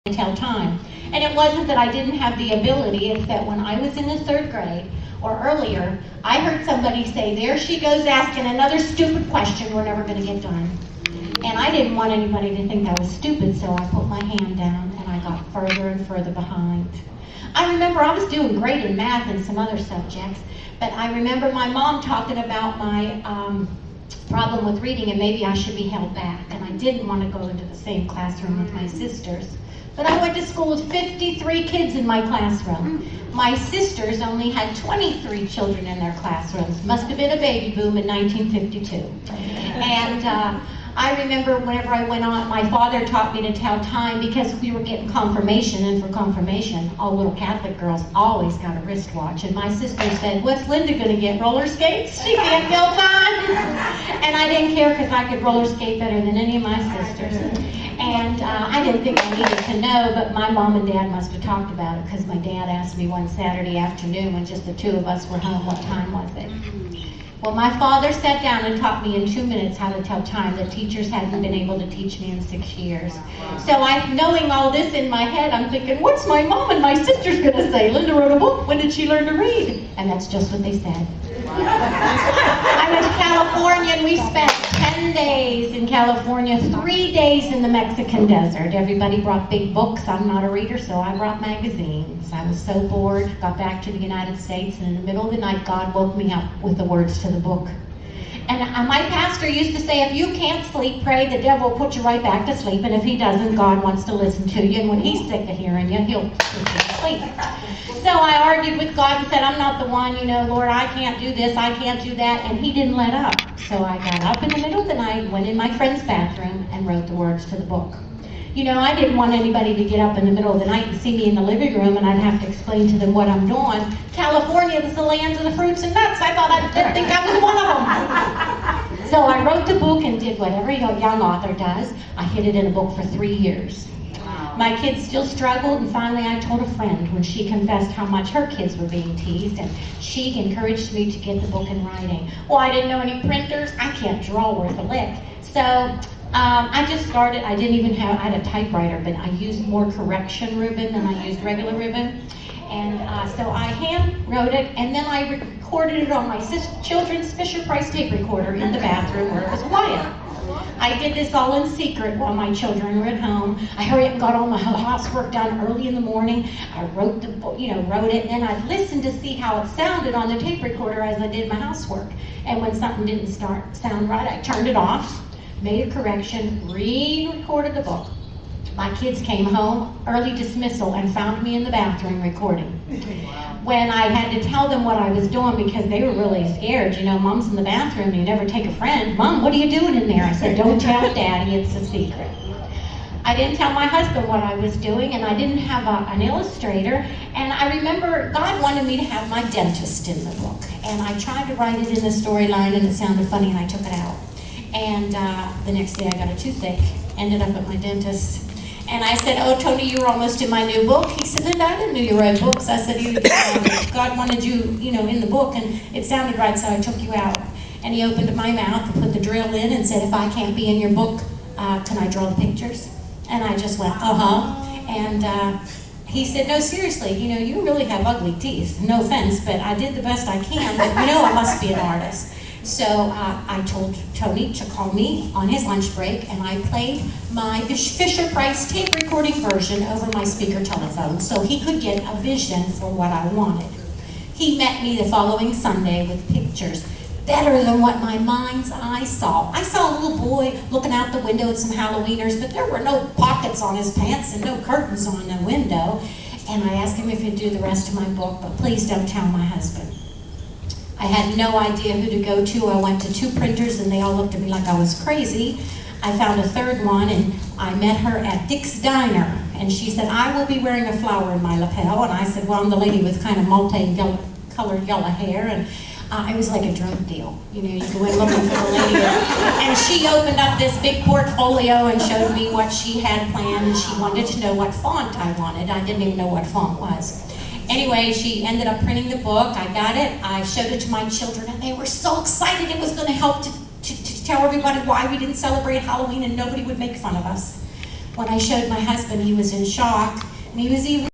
tell time. And it wasn't that I didn't have the ability, it's that when I was in the 3rd grade or earlier, I heard somebody say, there she goes asking another stupid question we're never going to get done. And I didn't want anybody to think I was stupid, so I put my hand down and I got further and further behind. I remember I was doing great in math and some other subjects, but I remember my mom talking about my problem with reading and maybe I should be held back. And I didn't want to go into the same classroom with my sisters. But I went to school with 53 kids in my classroom. My sisters only had 23 children in their classrooms. Must have been a baby boom in 1952. And I remember whenever I went on, my father taught me to tell time because we were getting confirmation, and for confirmation, all little Catholic girls always got a wristwatch. And my sister said, what's Linda going to get, roller skates? She can't tell time. And I didn't care because I could roller skate better than any of my sisters. And I didn't think I needed to know, but my mom and dad must have talked about it because my dad asked me one Saturday afternoon when just the two of us were home, what time was it? Well, my father sat down and taught me in 2 minutes how to tell time that teachers hadn't been able to teach me in 6 years. So knowing all this in my head, I'm thinking, what's my mom and my sister's going to say? Linda wrote a book. When did she learn to read? And that's just what they said. I went to California and we spent 10 days in California, 3 days in the Mexican desert. Everybody brought big books. I'm not a reader, so I brought magazines. I was so bored, got back to the United States, and in the middle of the night, God woke me up with the words to the book. And my pastor used to say, if you can't sleep, pray, the devil will put you right back to sleep, and if he doesn't, God wants to listen to you, and when he's sick of hearing you, he'll put you to sleep. So I argued with God and said, I'm not the one, Lord, I can't do this, I can't do that, and he didn't let up. So I got up in the middle of the night, went in my friend's bathroom, and wrote the words to the book. I didn't want anybody to get up in the middle of the night and see me in the living room and I'd have to explain to them what I'm doing. California is the land of the fruits and nuts. I thought I'd think I was one of them. So I wrote the book and did what every young author does. I hid it in a book for 3 years. My kids still struggled, and finally I told a friend when she confessed how much her kids were being teased, and she encouraged me to get the book in writing. Well, I didn't know any printers. I can't draw worth a lick. So I just started. I had a typewriter, but I used more correction ribbon than I used regular ribbon. And so I hand wrote it, and then I recorded it on my children's Fisher-Price tape recorder in the bathroom where it was quiet. I did this all in secret while my children were at home. I hurried up and got all my housework done early in the morning. I wrote the book, wrote it, and I'd listen to see how it sounded on the tape recorder as I did my housework. And when something didn't sound right, I turned it off, made a correction, re-recorded the book. My kids came home, early dismissal, and found me in the bathroom recording. When I had to tell them what I was doing because they were really scared, Mom's in the bathroom, you never take a friend. Mom, what are you doing in there? I said, don't tell Daddy, it's a secret. I didn't tell my husband what I was doing, and I didn't have an illustrator. And I remember God wanted me to have my dentist in the book. And I tried to write it in the storyline, and it sounded funny, and I took it out. And the next day I got a toothache, ended up at my dentist. And I said, oh, Tony, you were almost in my new book. He said, Linda, I didn't know you wrote books. I said, God wanted you, in the book, and it sounded right, so I took you out. And he opened my mouth and put the drill in and said, if I can't be in your book, can I draw the pictures? And I just went, uh-huh. And he said, no, seriously, you really have ugly teeth. No offense, but I did the best I can, but I must be an artist. So I told Tony to call me on his lunch break, and I played my Fisher-Price tape recording version over my speaker telephone so he could get a vision for what I wanted. He met me the following Sunday with pictures better than what my mind's eye saw. I saw a little boy looking out the window at some Halloweeners, but there were no pockets on his pants and no curtains on the window. And I asked him if he'd do the rest of my book, but please don't tell my husband. I had no idea who to go to. I went to 2 printers and they all looked at me like I was crazy. I found a 3rd one and I met her at Dick's Diner. And she said, I will be wearing a flower in my lapel. And I said, well, I'm the lady with kind of multi-colored yellow hair. And it was like a drug deal. You go in looking for the lady. And she opened up this big portfolio and showed me what she had planned. And she wanted to know what font I wanted. I didn't even know what font was. Anyway, she ended up printing the book. I got it. I showed it to my children, and they were so excited it was going to help to tell everybody why we didn't celebrate Halloween and nobody would make fun of us. When I showed my husband, he was in shock, and he was even